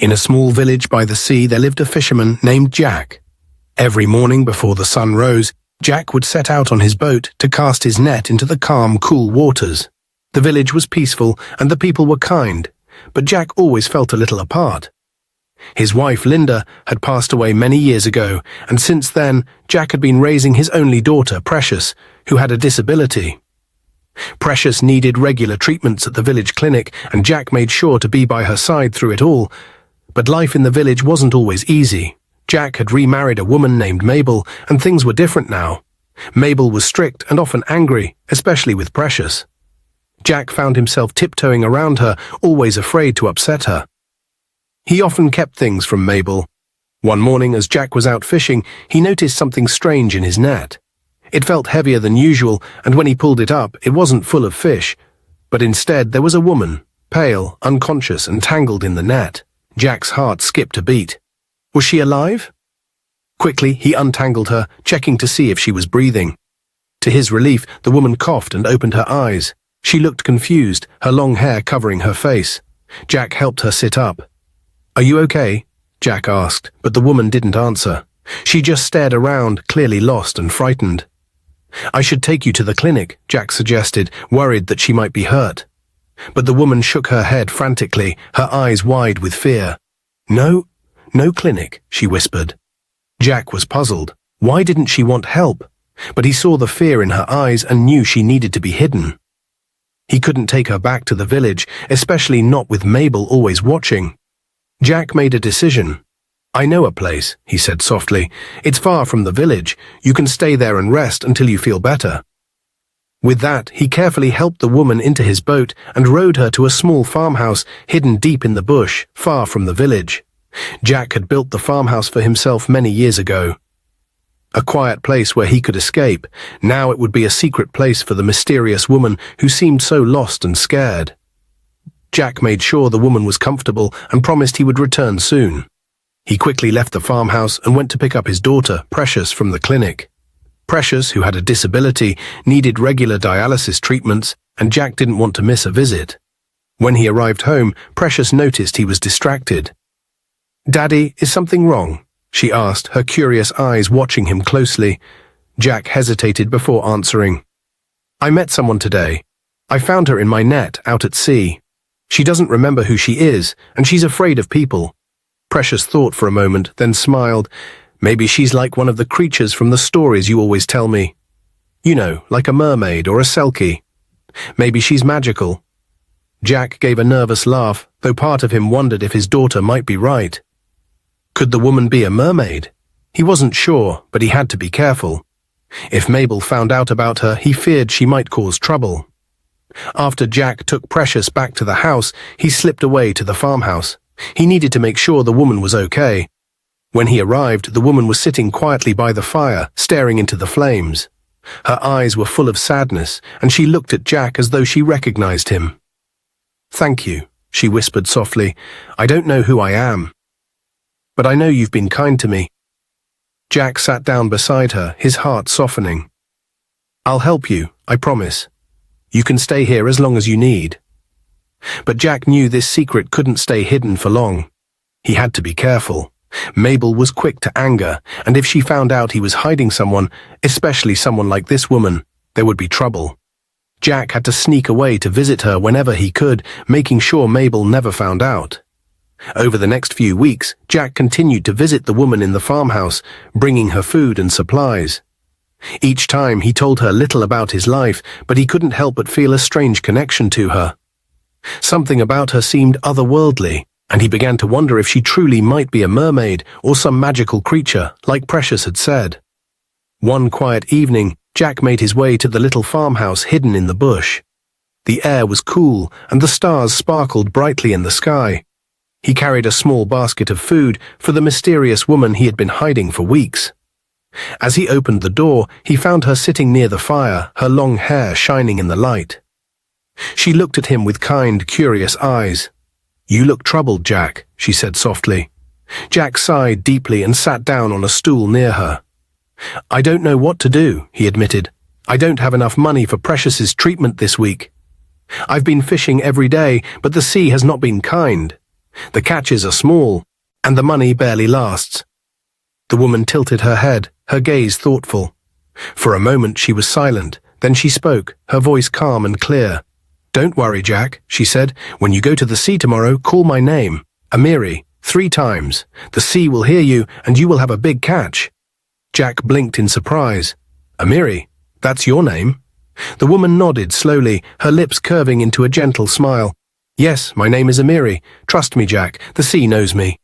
In a small village by the sea there lived a fisherman named Jack. Every morning before the sun rose, Jack would set out on his boat to cast his net into the calm, cool waters. The village was peaceful and the people were kind, but Jack always felt a little apart. His wife, Linda, had passed away many years ago, and since then, Jack had been raising his only daughter, Precious, who had a disability. Precious needed regular treatments at the village clinic, and Jack made sure to be by her side through it all. But life in the village wasn't always easy. Jack had remarried a woman named Mabel, and things were different now. Mabel was strict and often angry, especially with Precious. Jack found himself tiptoeing around her, always afraid to upset her. He often kept things from Mabel. One morning, as Jack was out fishing, he noticed something strange in his net. It felt heavier than usual, and when he pulled it up, it wasn't full of fish, but instead there was a woman, pale, unconscious, and tangled in the net. Jack's heart skipped a beat. Was she alive? Quickly, he untangled her, checking to see if she was breathing. To his relief, the woman coughed and opened her eyes. She looked confused, her long hair covering her face. Jack helped her sit up. "Are you okay?" Jack asked, but the woman didn't answer. She just stared around, clearly lost and frightened. "I should take you to the clinic," Jack suggested, worried that she might be hurt. But the woman shook her head frantically, her eyes wide with fear. No clinic," she whispered. Jack was puzzled. Why didn't she want help? But he saw the fear in her eyes and knew she needed to be hidden. He couldn't take her back to the village, especially not with Mabel always watching. Jack made a decision. "I know a place," he said softly. "It's far from the village. You can stay there and rest until you feel better." With that, he carefully helped the woman into his boat and rowed her to a small farmhouse hidden deep in the bush, far from the village. Jack had built the farmhouse for himself many years ago. A quiet place where he could escape. Now it would be a secret place for the mysterious woman who seemed so lost and scared. Jack made sure the woman was comfortable and promised he would return soon. He quickly left the farmhouse and went to pick up his daughter, Precious, from the clinic. Precious, who had a disability, needed regular dialysis treatments, and Jack didn't want to miss a visit. When he arrived home, Precious noticed he was distracted. "Daddy, is something wrong?" she asked, her curious eyes watching him closely. Jack hesitated before answering. "I met someone today. I found her in my net out at sea. She doesn't remember who she is, and she's afraid of people." Precious thought for a moment, then smiled. "Maybe she's like one of the creatures from the stories you always tell me. You know, like a mermaid or a selkie. Maybe she's magical." Jack gave a nervous laugh, though part of him wondered if his daughter might be right. Could the woman be a mermaid? He wasn't sure, but he had to be careful. If Mabel found out about her, he feared she might cause trouble. After Jack took Precious back to the house, he slipped away to the farmhouse. He needed to make sure the woman was okay. When he arrived, the woman was sitting quietly by the fire, staring into the flames. Her eyes were full of sadness, and she looked at Jack as though she recognized him. "Thank you," she whispered softly. "I don't know who I am, but I know you've been kind to me." Jack sat down beside her, his heart softening. "I'll help you, I promise. You can stay here as long as you need." But Jack knew this secret couldn't stay hidden for long. He had to be careful. Mabel was quick to anger, and if she found out he was hiding someone, especially someone like this woman, there would be trouble. Jack had to sneak away to visit her whenever he could, making sure Mabel never found out. Over the next few weeks, Jack continued to visit the woman in the farmhouse, bringing her food and supplies. Each time he told her little about his life, but he couldn't help but feel a strange connection to her. Something about her seemed otherworldly, and he began to wonder if she truly might be a mermaid or some magical creature, like Precious had said. One quiet evening, Jack made his way to the little farmhouse hidden in the bush. The air was cool, and the stars sparkled brightly in the sky. He carried a small basket of food for the mysterious woman he had been hiding for weeks. As he opened the door, he found her sitting near the fire, her long hair shining in the light. She looked at him with kind, curious eyes. "You look troubled, Jack," she said softly. Jack sighed deeply and sat down on a stool near her. "I don't know what to do," he admitted. "I don't have enough money for Precious's treatment this week. I've been fishing every day, but the sea has not been kind. The catches are small, and the money barely lasts." The woman tilted her head, her gaze thoughtful. For a moment she was silent, then she spoke, her voice calm and clear. "Don't worry, Jack," she said. "When you go to the sea tomorrow, call my name, Amiri, 3 times. The sea will hear you, and you will have a big catch." Jack blinked in surprise. "Amiri? That's your name?" The woman nodded slowly, her lips curving into a gentle smile. "Yes, my name is Amiri. Trust me, Jack, the sea knows me."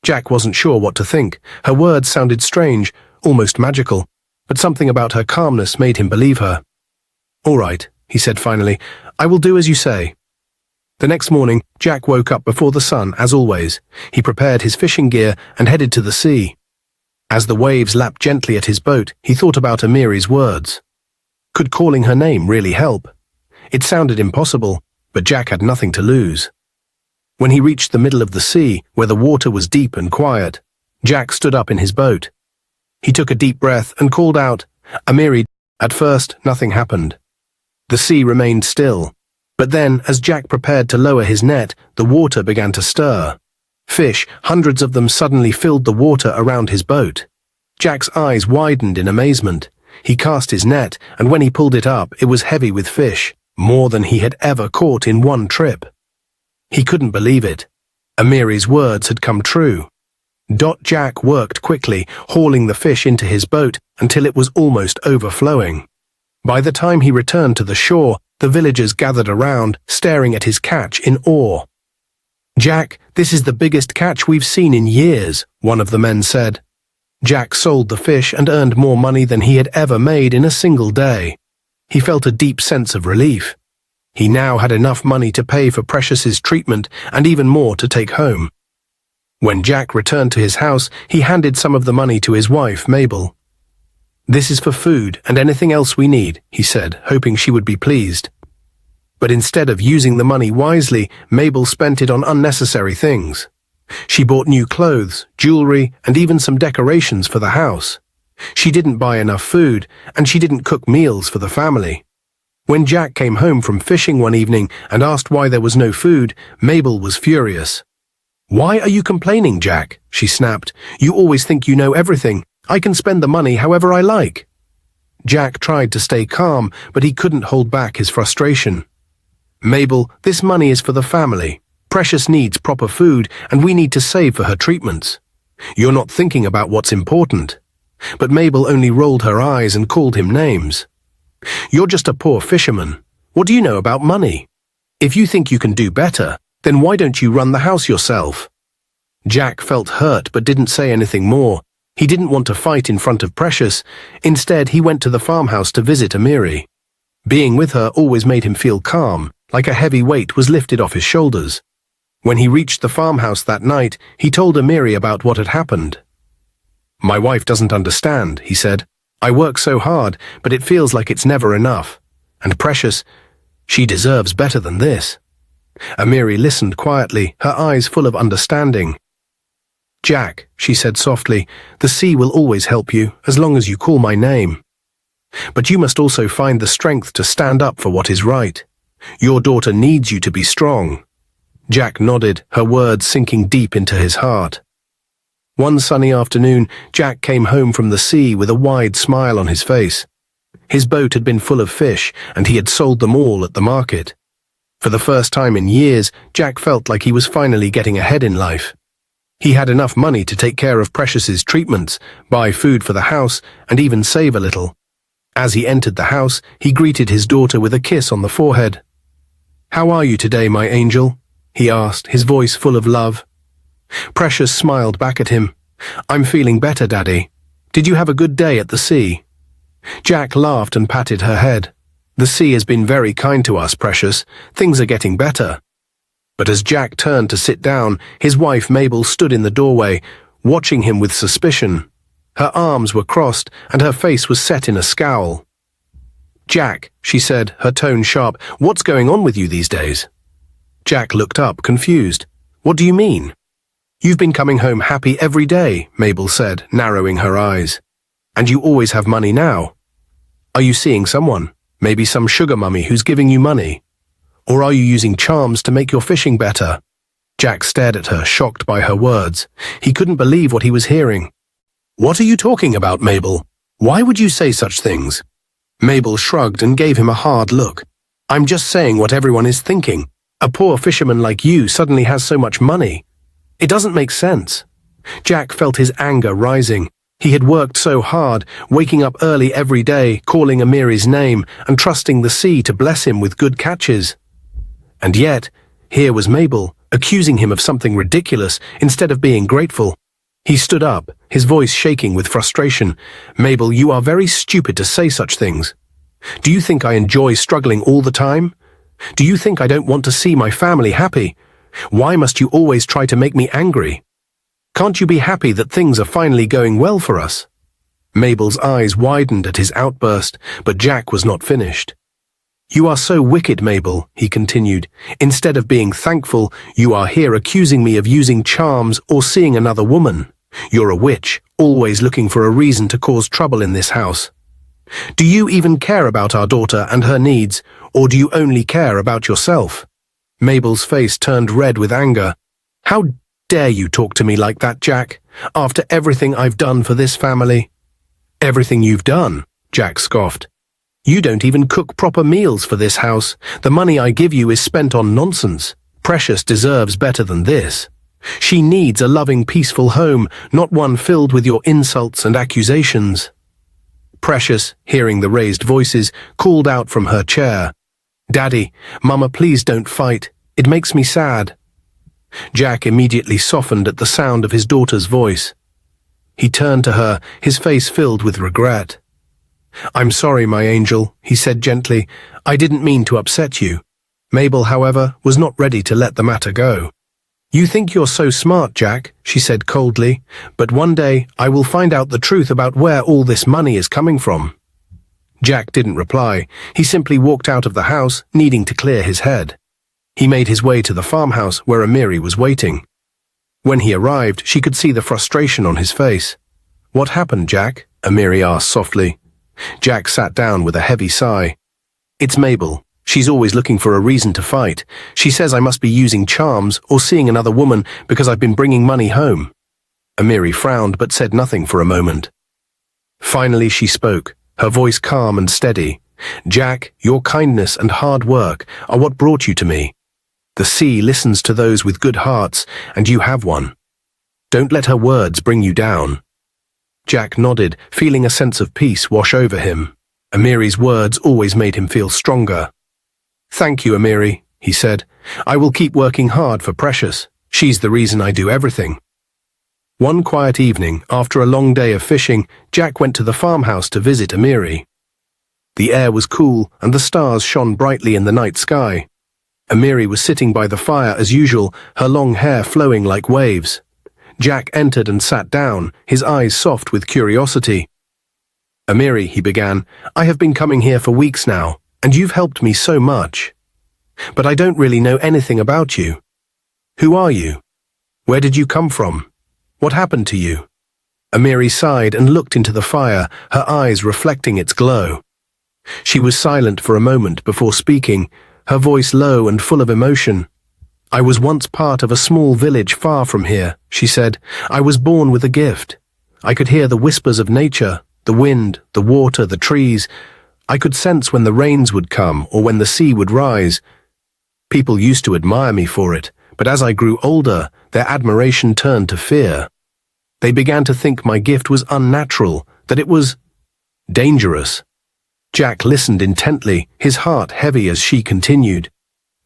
Jack wasn't sure what to think. Her words sounded strange, almost magical, but something about her calmness made him believe her. "All right," he said finally, "I will do as you say." The next morning, Jack woke up before the sun, as always. He prepared his fishing gear and headed to the sea. As the waves lapped gently at his boat, he thought about Amiri's words. Could calling her name really help? It sounded impossible, but Jack had nothing to lose. When he reached the middle of the sea, where the water was deep and quiet, Jack stood up in his boat. He took a deep breath and called out, "Amiri." At first, nothing happened. The sea remained still. But then, as Jack prepared to lower his net, the water began to stir. Fish, hundreds of them, suddenly filled the water around his boat. Jack's eyes widened in amazement. He cast his net, and when he pulled it up, it was heavy with fish, more than he had ever caught in one trip. He couldn't believe it. Amiri's words had come true. Jack worked quickly, hauling the fish into his boat until it was almost overflowing. By the time he returned to the shore, the villagers gathered around, staring at his catch in awe. "Jack, this is the biggest catch we've seen in years," one of the men said. Jack sold the fish and earned more money than he had ever made in a single day. He felt a deep sense of relief. He now had enough money to pay for Precious's treatment and even more to take home. When Jack returned to his house, he handed some of the money to his wife, Mabel. "This is for food and anything else we need," he said, hoping she would be pleased. But instead of using the money wisely, Mabel spent it on unnecessary things. She bought new clothes, jewelry, and even some decorations for the house. She didn't buy enough food, and she didn't cook meals for the family. When Jack came home from fishing one evening and asked why there was no food, Mabel was furious. "Why are you complaining, Jack?" she snapped. "You always think you know everything. I can spend the money however I like." Jack tried to stay calm, but he couldn't hold back his frustration. "Mabel, this money is for the family. Precious needs proper food, and we need to save for her treatments. You're not thinking about what's important." But Mabel only rolled her eyes and called him names. "You're just a poor fisherman. What do you know about money? If you think you can do better, then why don't you run the house yourself?" Jack felt hurt but didn't say anything more. He didn't want to fight in front of Precious. Instead, he went to the farmhouse to visit Amiri. Being with her always made him feel calm, like a heavy weight was lifted off his shoulders. When he reached the farmhouse that night, he told Amiri about what had happened. "My wife doesn't understand," he said. "I work so hard, but it feels like it's never enough. And Precious, she deserves better than this." Amiri listened quietly, her eyes full of understanding. "Jack," she said softly, "the sea will always help you, as long as you call my name. But you must also find the strength to stand up for what is right. Your daughter needs you to be strong." Jack nodded, her words sinking deep into his heart. One sunny afternoon, Jack came home from the sea with a wide smile on his face. His boat had been full of fish, and he had sold them all at the market. For the first time in years, Jack felt like he was finally getting ahead in life. He had enough money to take care of Precious's treatments, buy food for the house, and even save a little. As he entered the house, he greeted his daughter with a kiss on the forehead. "How are you today, my angel?" he asked, his voice full of love. Precious smiled back at him. "I'm feeling better, Daddy. Did you have a good day at the sea?" Jack laughed and patted her head. "The sea has been very kind to us, Precious. Things are getting better." But as Jack turned to sit down, his wife Mabel stood in the doorway, watching him with suspicion. Her arms were crossed, and her face was set in a scowl. "Jack," she said, her tone sharp, "what's going on with you these days?" Jack looked up, confused. "What do you mean?" "You've been coming home happy every day," Mabel said, narrowing her eyes. "And you always have money now. Are you seeing someone? Maybe some sugar mummy who's giving you money? Or are you using charms to make your fishing better?" Jack stared at her, shocked by her words. He couldn't believe what he was hearing. "What are you talking about, Mabel? Why would you say such things?" Mabel shrugged and gave him a hard look. "I'm just saying what everyone is thinking. A poor fisherman like you suddenly has so much money. It doesn't make sense." Jack felt his anger rising. He had worked so hard, waking up early every day, calling Amiri's name, and trusting the sea to bless him with good catches. And yet, here was Mabel, accusing him of something ridiculous instead of being grateful. He stood up, his voice shaking with frustration. "Mabel, you are very stupid to say such things. Do you think I enjoy struggling all the time? Do you think I don't want to see my family happy? Why must you always try to make me angry? Can't you be happy that things are finally going well for us?" Mabel's eyes widened at his outburst, but Jack was not finished. "You are so wicked, Mabel," he continued. "Instead of being thankful, you are here accusing me of using charms or seeing another woman. You're a witch, always looking for a reason to cause trouble in this house. Do you even care about our daughter and her needs, or do you only care about yourself?" Mabel's face turned red with anger. "How dare you talk to me like that, Jack, after everything I've done for this family?" "Everything you've done?" Jack scoffed. "You don't even cook proper meals for this house. The money I give you is spent on nonsense. Precious deserves better than this. She needs a loving, peaceful home, not one filled with your insults and accusations." Precious, hearing the raised voices, called out from her chair. "Daddy, Mama, please don't fight. It makes me sad." Jack immediately softened at the sound of his daughter's voice. He turned to her, his face filled with regret. "I'm sorry, my angel," he said gently. "I didn't mean to upset you." Mabel, however, was not ready to let the matter go. "You think you're so smart, Jack," she said coldly, "but one day I will find out the truth about where all this money is coming from." Jack didn't reply. He simply walked out of the house, needing to clear his head. He made his way to the farmhouse where Amiri was waiting. When he arrived, she could see the frustration on his face. "What happened, Jack?" Amiri asked softly. Jack sat down with a heavy sigh. "It's Mabel. She's always looking for a reason to fight. She says I must be using charms or seeing another woman because I've been bringing money home." Amiri frowned but said nothing for a moment. Finally she spoke, her voice calm and steady. "Jack, your kindness and hard work are what brought you to me. The sea listens to those with good hearts, and you have one. Don't let her words bring you down." Jack nodded, feeling a sense of peace wash over him. Amiri's words always made him feel stronger. "Thank you, Amiri," he said. "I will keep working hard for Precious. She's the reason I do everything." One quiet evening, after a long day of fishing, Jack went to the farmhouse to visit Amiri. The air was cool, and the stars shone brightly in the night sky. Amiri was sitting by the fire as usual, her long hair flowing like waves. Jack entered and sat down, his eyes soft with curiosity. "Amiri," he began, "I have been coming here for weeks now, and you've helped me so much. But I don't really know anything about you. Who are you? Where did you come from? What happened to you?" Amiri sighed and looked into the fire, her eyes reflecting its glow. She was silent for a moment before speaking, her voice low and full of emotion. "I was once part of a small village far from here," she said. "I was born with a gift. I could hear the whispers of nature, the wind, the water, the trees. I could sense when the rains would come or when the sea would rise. People used to admire me for it, but as I grew older, their admiration turned to fear. They began to think my gift was unnatural, that it was dangerous." Jack listened intently, his heart heavy as she continued.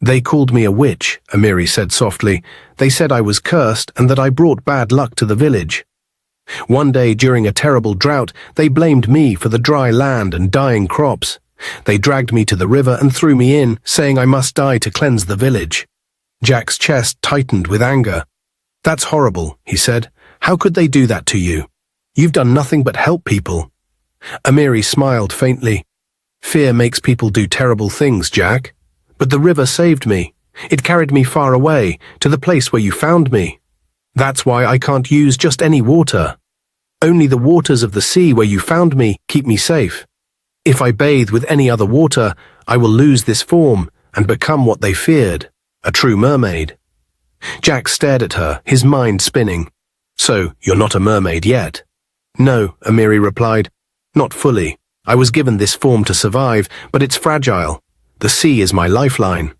"They called me a witch," Amiri said softly. "They said I was cursed and that I brought bad luck to the village. One day during a terrible drought, they blamed me for the dry land and dying crops. They dragged me to the river and threw me in, saying I must die to cleanse the village." Jack's chest tightened with anger. "That's horrible," he said. "How could they do that to you? You've done nothing but help people." Amiri smiled faintly. "Fear makes people do terrible things, Jack. But the river saved me. It carried me far away, to the place where you found me. That's why I can't use just any water. Only the waters of the sea where you found me keep me safe. If I bathe with any other water, I will lose this form and become what they feared, a true mermaid." Jack stared at her, his mind spinning. "So, you're not a mermaid yet?" "No," Amiri replied. "Not fully. I was given this form to survive, but it's fragile. The sea is my lifeline."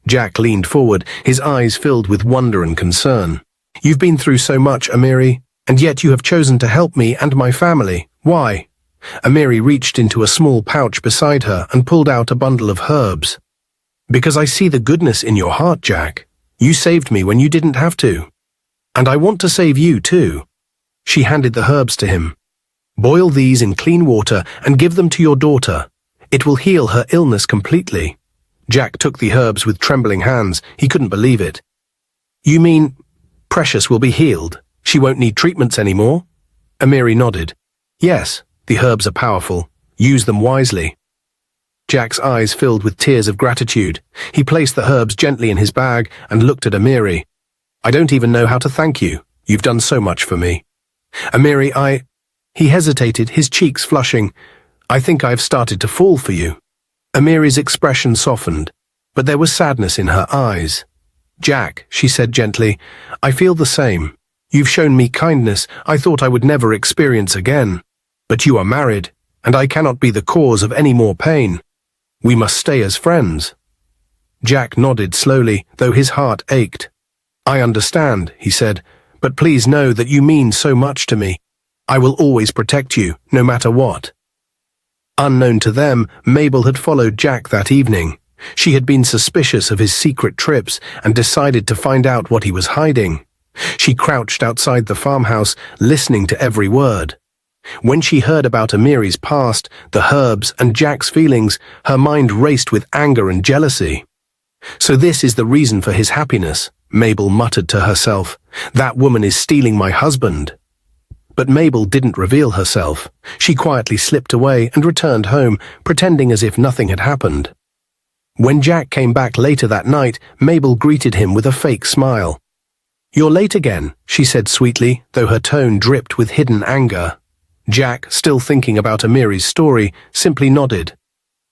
Jack leaned forward, his eyes filled with wonder and concern. "You've been through so much, Amiri, and yet you have chosen to help me and my family. Why?" Amiri reached into a small pouch beside her and pulled out a bundle of herbs. "Because I see the goodness in your heart, Jack. You saved me when you didn't have to. And I want to save you too." She handed the herbs to him. "Boil these in clean water and give them to your daughter. It will heal her illness completely." Jack took the herbs with trembling hands. He couldn't believe it. "You mean Precious will be healed? She won't need treatments anymore?" Amiri nodded. "Yes, the herbs are powerful. Use them wisely." Jack's eyes filled with tears of gratitude. He placed the herbs gently in his bag and looked at Amiri. "I don't even know how to thank you. You've done so much for me." "Amiri, He hesitated, his cheeks flushing. "I think I've started to fall for you." Amiri's expression softened, but there was sadness in her eyes. "Jack," she said gently, "I feel the same. You've shown me kindness I thought I would never experience again. But you are married, and I cannot be the cause of any more pain. We must stay as friends." Jack nodded slowly, though his heart ached. "I understand," he said, "but please know that you mean so much to me. I will always protect you, no matter what." Unknown to them, Mabel had followed Jack that evening. She had been suspicious of his secret trips and decided to find out what he was hiding. She crouched outside the farmhouse, listening to every word. When she heard about Amiri's past, the herbs, and Jack's feelings, her mind raced with anger and jealousy. "So this is the reason for his happiness," Mabel muttered to herself. "That woman is stealing my husband." But Mabel didn't reveal herself. She quietly slipped away and returned home, pretending as if nothing had happened. When Jack came back later that night, Mabel greeted him with a fake smile. "You're late again," she said sweetly, though her tone dripped with hidden anger. Jack, still thinking about Amiri's story, simply nodded.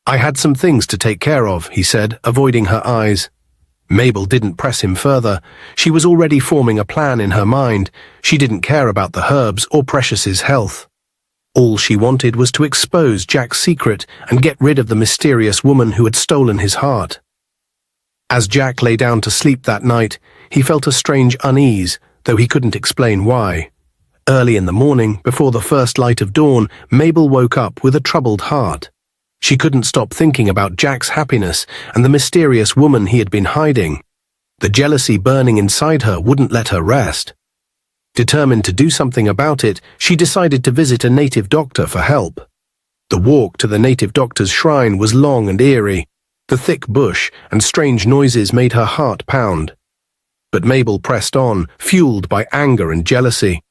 "I had some things to take care of," he said, avoiding her eyes. Mabel didn't press him further. She was already forming a plan in her mind. She didn't care about the herbs or Precious's health. All she wanted was to expose Jack's secret and get rid of the mysterious woman who had stolen his heart. As Jack lay down to sleep that night, he felt a strange unease, though he couldn't explain why. Early in the morning, before the first light of dawn, Mabel woke up with a troubled heart. She couldn't stop thinking about Jack's happiness and the mysterious woman he had been hiding. The jealousy burning inside her wouldn't let her rest. Determined to do something about it, she decided to visit a native doctor for help. The walk to the native doctor's shrine was long and eerie. The thick bush and strange noises made her heart pound. But Mabel pressed on, fueled by anger and jealousy.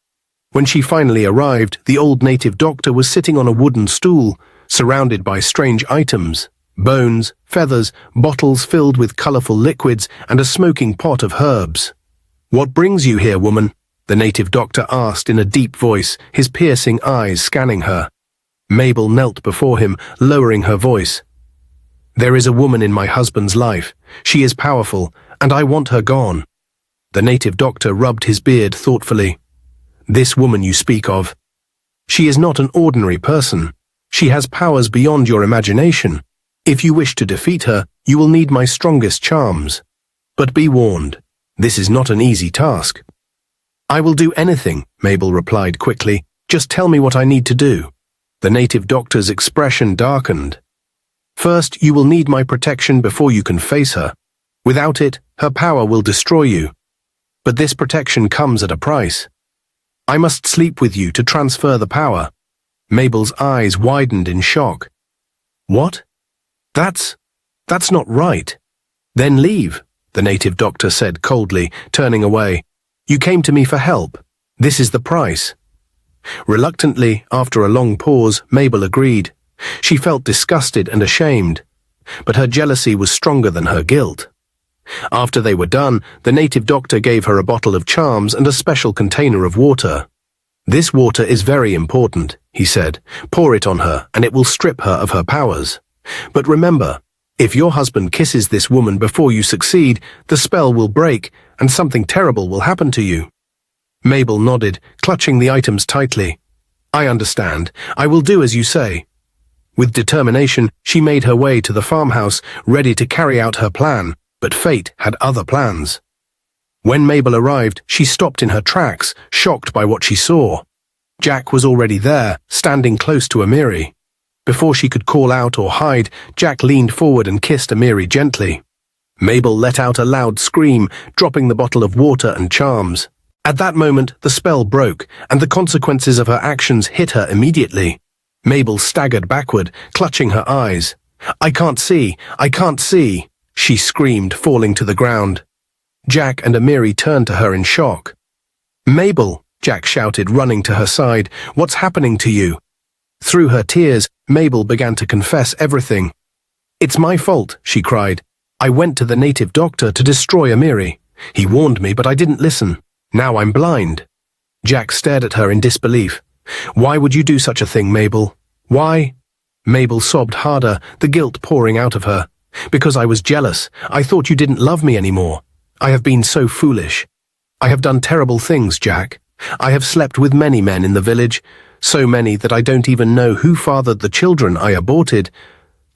When she finally arrived, the old native doctor was sitting on a wooden stool, surrounded by strange items, bones, feathers, bottles filled with colorful liquids, and a smoking pot of herbs. "What brings you here, woman?" the native doctor asked in a deep voice, his piercing eyes scanning her. Mabel knelt before him, lowering her voice. "There is a woman in my husband's life. She is powerful, and I want her gone." The native doctor rubbed his beard thoughtfully. "This woman you speak of. She is not an ordinary person. She has powers beyond your imagination. If you wish to defeat her, you will need my strongest charms. But be warned, this is not an easy task." "I will do anything," Mabel replied quickly. "Just tell me what I need to do." The native doctor's expression darkened. "First, you will need my protection before you can face her. Without it, her power will destroy you. But this protection comes at a price. I must sleep with you to transfer the power." Mabel's eyes widened in shock. "What? That's not right." "Then leave," the native doctor said coldly, turning away. "You came to me for help. This is the price." Reluctantly, after a long pause, Mabel agreed. She felt disgusted and ashamed, but her jealousy was stronger than her guilt. After they were done, the native doctor gave her a bottle of charms and a special container of water. "This water is very important," he said. "Pour it on her, and it will strip her of her powers. But remember, if your husband kisses this woman before you succeed, the spell will break, and something terrible will happen to you." Mabel nodded, clutching the items tightly. "I understand. I will do as you say." With determination, she made her way to the farmhouse, ready to carry out her plan, but fate had other plans. When Mabel arrived, she stopped in her tracks, shocked by what she saw. Jack was already there, standing close to Amiri. Before she could call out or hide, Jack leaned forward and kissed Amiri gently. Mabel let out a loud scream, dropping the bottle of water and charms. At that moment, the spell broke, and the consequences of her actions hit her immediately. Mabel staggered backward, clutching her eyes. "I can't see! I can't see!" she screamed, falling to the ground. Jack and Amiri turned to her in shock. "Mabel!" Jack shouted, running to her side. "What's happening to you?" Through her tears, Mabel began to confess everything. "It's my fault," she cried. "I went to the native doctor to destroy Amiri. He warned me, but I didn't listen. Now I'm blind." Jack stared at her in disbelief. "Why would you do such a thing, Mabel? Why?" Mabel sobbed harder, the guilt pouring out of her. "Because I was jealous. I thought you didn't love me anymore. I have been so foolish. I have done terrible things, Jack. I have slept with many men in the village, so many that I don't even know who fathered the children I aborted.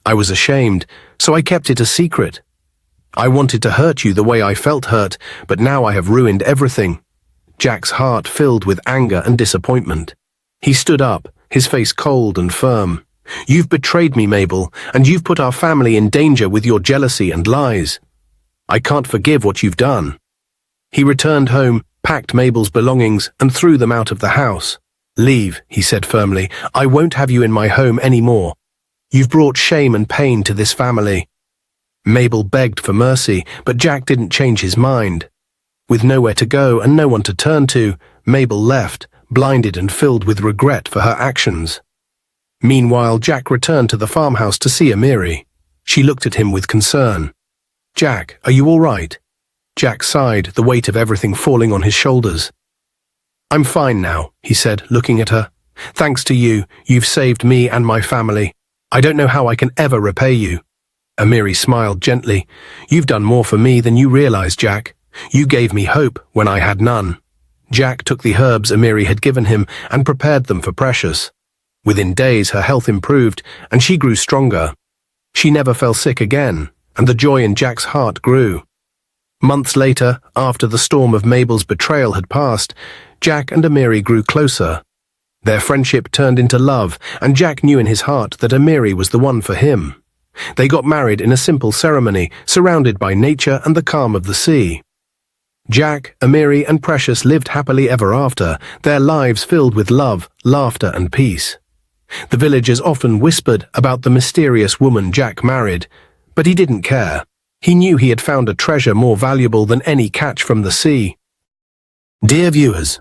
I was ashamed, so I kept it a secret. I wanted to hurt you the way I felt hurt, but now I have ruined everything." Jack's heart filled with anger and disappointment. He stood up, his face cold and firm. "You've betrayed me, Mabel, and you've put our family in danger with your jealousy and lies. I can't forgive what you've done." He returned home, packed Mabel's belongings, and threw them out of the house. "Leave," he said firmly. "I won't have you in my home anymore. You've brought shame and pain to this family." Mabel begged for mercy, but Jack didn't change his mind. With nowhere to go and no one to turn to, Mabel left, blinded and filled with regret for her actions. Meanwhile, Jack returned to the farmhouse to see Amiri. She looked at him with concern. "Jack, are you all right?" Jack sighed, the weight of everything falling on his shoulders. "I'm fine now," he said, looking at her. "Thanks to you, you've saved me and my family. I don't know how I can ever repay you." Amiri smiled gently. "You've done more for me than you realize, Jack. You gave me hope when I had none." Jack took the herbs Amiri had given him and prepared them for Precious. Within days, her health improved, and she grew stronger. She never fell sick again, and the joy in Jack's heart grew. Months later, after the storm of Mabel's betrayal had passed, Jack and Amiri grew closer. Their friendship turned into love, and Jack knew in his heart that Amiri was the one for him. They got married in a simple ceremony, surrounded by nature and the calm of the sea. Jack, Amiri, and Precious lived happily ever after, their lives filled with love, laughter, and peace. The villagers often whispered about the mysterious woman Jack married, but he didn't care. He knew he had found a treasure more valuable than any catch from the sea. Dear viewers,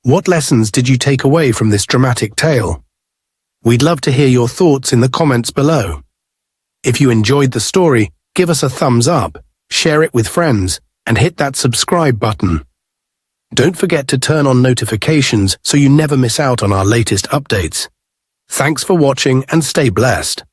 what lessons did you take away from this dramatic tale? We'd love to hear your thoughts in the comments below. If you enjoyed the story, give us a thumbs up, share it with friends, and hit that subscribe button. Don't forget to turn on notifications so you never miss out on our latest updates. Thanks for watching and stay blessed.